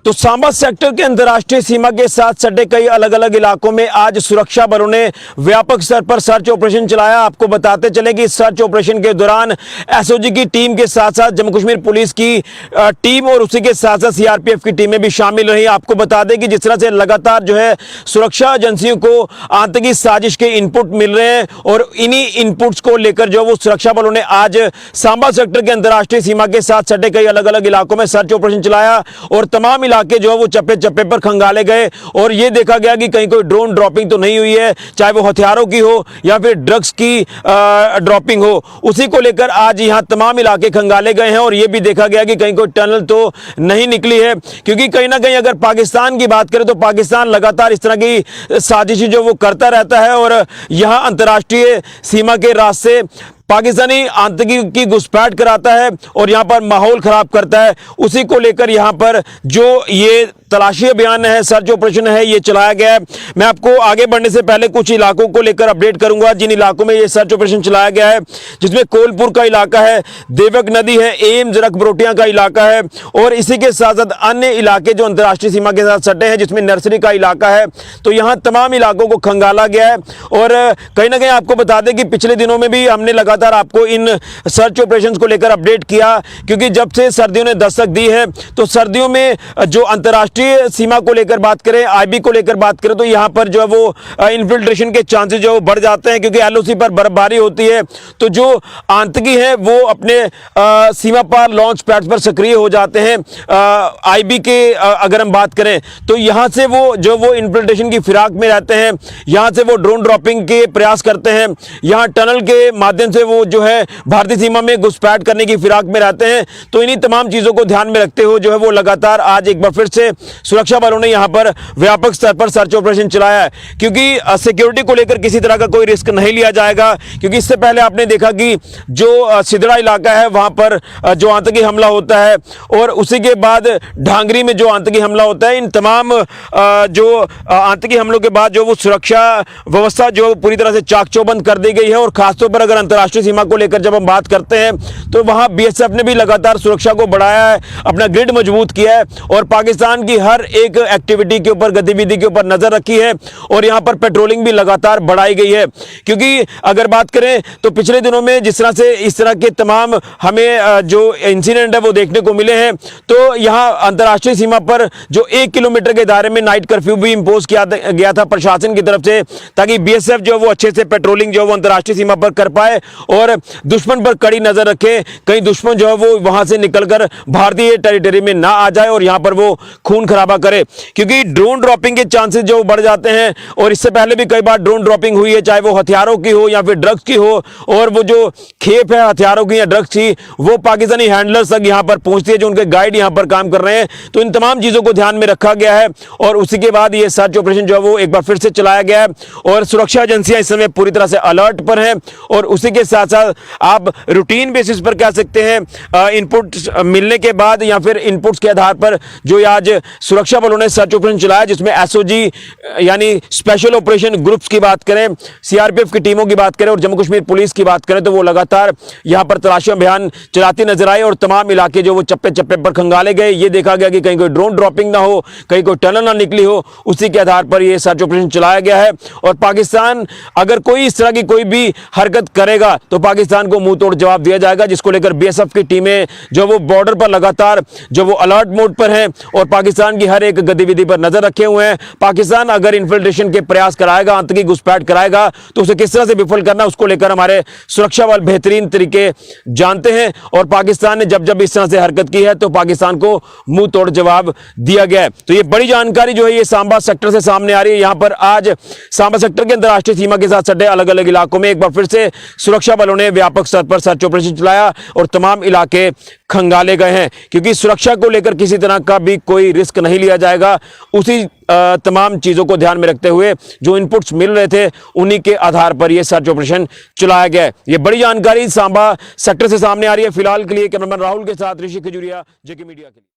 तो सांबा सेक्टर के अंतर्राष्ट्रीय सीमा के साथ सटे कई अलग अलग इलाकों में आज सुरक्षा बलों ने व्यापक स्तर पर सर्च ऑपरेशन चलाया। आपको बताते चले कि सर्च ऑपरेशन के दौरान एसओजी की टीम के साथ साथ जम्मू कश्मीर पुलिस की टीम और उसी के साथ साथ सीआरपीएफ की टीमें भी शामिल रही। आपको बता दें कि जिस तरह से लगातार जो है सुरक्षा एजेंसियों को आतंकी साजिश के इनपुट मिल रहे हैं और इन्हीं इनपुट्स को लेकर जो वो सुरक्षा बलों ने आज सांबा सेक्टर के अंतर्राष्ट्रीय सीमा के साथ सटे कई अलग अलग इलाकों में सर्च ऑपरेशन चलाया और तमाम इलाके जो है वो चप्पे चप्पे पर खंगाले गए और ये देखा गया कि कहीं कोई ड्रोन ड्रॉपिंग तो नहीं हुई है, चाहे वो हथियारों की हो या फिर ड्रग्स की ड्रॉपिंग हो। उसी को लेकर आज यहां तमाम इलाके खंगाले गए हैं और ये भी देखा गया कि कहीं कोई टनल तो नहीं निकली है, क्योंकि कहीं ना कहीं अगर पाकिस्तान की बात करें तो पाकिस्तान लगातार इस तरह की साजिशें जो वो करता रहता है और यहां अंतर्राष्ट्रीय सीमा के रास्ते पाकिस्तानी आतंकी की घुसपैठ कराता है और यहां पर माहौल खराब करता है। उसी को लेकर यहां पर जो ये तलाशी अभियान है, सर्च ऑपरेशन है, ये चलाया गया है। मैं आपको आगे बढ़ने से पहले कुछ इलाकों को लेकर अपडेट करूंगा जिन इलाकों में ये सर्च ऑपरेशन चलाया गया है, जिसमें कोलपुर का इलाका है, देवक नदी है, एम जरक बरोटिया का इलाका है और इसी के साथ साथ अन्य इलाके जो अंतर्राष्ट्रीय सीमा के साथ सटे हैं, जिसमें नर्सरी का इलाका है। तो यहां तमाम इलाकों को खंगाला गया है और कहीं ना कहीं आपको बता दें कि पिछले दिनों में भी हमने लगातार आपको इन सर्च ऑपरेशंस को लेकर अपडेट किया, क्योंकि जब से सर्दियों ने दस्तक दी है तो सर्दियों में जो अंतर्राष्ट्रीय सीमा को लेकर बात करें, आईबी को लेकर बात करें, तो यहां पर जो है वो इन्फिल्ट्रेशन के चांसेस जो बढ़ जाते हैं, क्योंकि एलओसी पर बर्फबारी होती है। तो जो आतंकी हैं वो अपने सीमा पार लॉन्च पैड्स पर सक्रिय हो जाते हैं। आईबी के अगर हम बात करें तो यहां से वो इन्फिल्ट्रेशन की फिराक में रहते हैं, यहां से वो ड्रोन ड्रॉपिंग के प्रयास करते हैं, यहां टनल के माध्यम से वो जो है भारतीय सीमा में घुसपैठ करने की फिराक में रहते हैं। तो इन्हीं तमाम चीजों को ध्यान में रखते हुए जो है वो लगातार आज एक बार फिर से सुरक्षा बलों ने यहां पर व्यापक स्तर पर सर्च ऑपरेशन चलाया है, क्योंकि सिक्योरिटी को लेकर किसी तरह का कोई रिस्क नहीं लिया जाएगा। क्योंकि इससे पहले आपने देखा कि जो सिदड़ा इलाका है वहां पर जो आतंकी हमला होता है और उसी के बाद ढांगरी में जो आतंकी हमला होता है, इन तमाम जो आतंकी हमलों के बाद जो वो सुरक्षा व्यवस्था जो पूरी तरह से चाक चौबंद कर दी गई है। और खासतौर पर अगर अंतर्राष्ट्रीय सीमा को लेकर जब हम बात करते हैं तो वहां बीएसएफ ने भी लगातार सुरक्षा को बढ़ाया है, अपना ग्रिड मजबूत किया है और पाकिस्तान की हर एक एक्टिविटी के ऊपर, गतिविधि के ऊपर नजर रखी है और यहां पर पेट्रोलिंग भी लगातार बढ़ाई गई है। क्योंकि अगर बात करें तो पिछले दिनों में जिस तरह से इस तरह के तमाम हमें जो इंसिडेंट है वो देखने को मिले हैं, तो यहां अंतर्राष्ट्रीय सीमा पर जो 1 किलोमीटर के दायरे में नाइट कर्फ्यू भी इंपोज किया गया था प्रशासन की तरफ से, ताकि बीएसएफ जो वो अच्छे से पेट्रोलिंग जो वो अंतर्राष्ट्रीय सीमा पर कर पाए और दुश्मन पर कड़ी नजर रखे, कहीं दुश्मन जो है वो वहां से निकलकर भारतीय टेरिटरी में ना आ जाए और यहां पर वो खून खराबा करे, क्योंकि ड्रोन ड्रॉपिंग के चांसेस जो बढ़ जाते हैं। और इससे पहले भी कई बार ड्रोन ड्रॉपिंग हुई है, चाहे वो हथियारों की हो या फिर ड्रग्स की हो, और वो जो खेप है हथियारों की या ड्रग्स की वो पाकिस्तानी हैंडलर्स तक यहां पर पहुंचती है, जो उनके गाइड यहां पर काम कर रहे हैं। तो इन तमाम चीजों को ध्यान में रखा गया है और उसी के बाद ये सर्च ऑपरेशन जो है वो एक बार फिर से चलाया गया है और सुरक्षा एजेंसियां इस समय पूरी तरह से अलर्ट पर हैं। और उसी के साथ साथ आप रूटीन बेसिस पर कह सकते हैं इनपुट मिलने के बाद या फिर इनपुट्स के आधार पर जो आज सुरक्षा बलों ने सर्च ऑपरेशन चलाया, जिसमें एसओजी यानी स्पेशल ऑपरेशन ग्रुप्स की बात करें, सीआरपीएफ की टीमों की बात करें और जम्मू कश्मीर पुलिस की बात करें, तो वो लगातार यहां पर तलाशी अभियान चलाती नजर आई और तमाम इलाके जो वो चप्पे चप्पे पर खंगाले गए। ये देखा गया कि कहीं कोई ड्रोन ड्रॉपिंग ना हो, कहीं कोई टनल ना निकली हो, उसी के आधार पर यह सर्च ऑपरेशन चलाया गया है। और पाकिस्तान अगर कोई इस तरह की कोई भी हरकत करेगा तो पाकिस्तान को मुंह तोड़ जवाब दिया जाएगा, जिसको लेकर बीएसएफ की टीमें जो वो बॉर्डर पर लगातार जो वो अलर्ट मोड पर हैं और पाकिस्तान की हर एक गतिविधि पर नजर रखे हुए हैं। पाकिस्तान अगर इन्फिल्ट्रेशन के प्रयास कराएगा, आतंकी घुसपैठ कराएगा, तो उसे किस तरह से विफल करना, उसको लेकर हमारे सुरक्षा बल बेहतरीन तरीके जानते हैं। और पाकिस्तान ने जब जब इस तरह से हरकत की है तो पाकिस्तान को मुंह तोड़ जवाब दिया गया है। तो ये बड़ी जानकारी जो है ये सांबा सेक्टर से सामने आ रही है। यहां पर आज सांबा सेक्टर के अंतरराष्ट्रीय सीमा के साथ सटे अलग अलग इलाकों में एक बार फिर से सुरक्षा बलों ने व्यापक स्तर पर सर्च ऑपरेशन चलाया और तमाम इलाके खंगाले गए हैं, क्योंकि सुरक्षा को लेकर किसी तरह का भी कोई रिस्क नहीं लिया जाएगा। उसी तमाम चीजों को ध्यान में रखते हुए जो इनपुट्स मिल रहे थे उन्हीं के आधार पर यह सर्च ऑपरेशन चलाया गया है। यह बड़ी जानकारी सांबा सेक्टर से सामने आ रही है। फिलहाल के लिए कैमरामैन राहुल के साथ ऋषि खजूरिया, जेके मीडिया के लिए।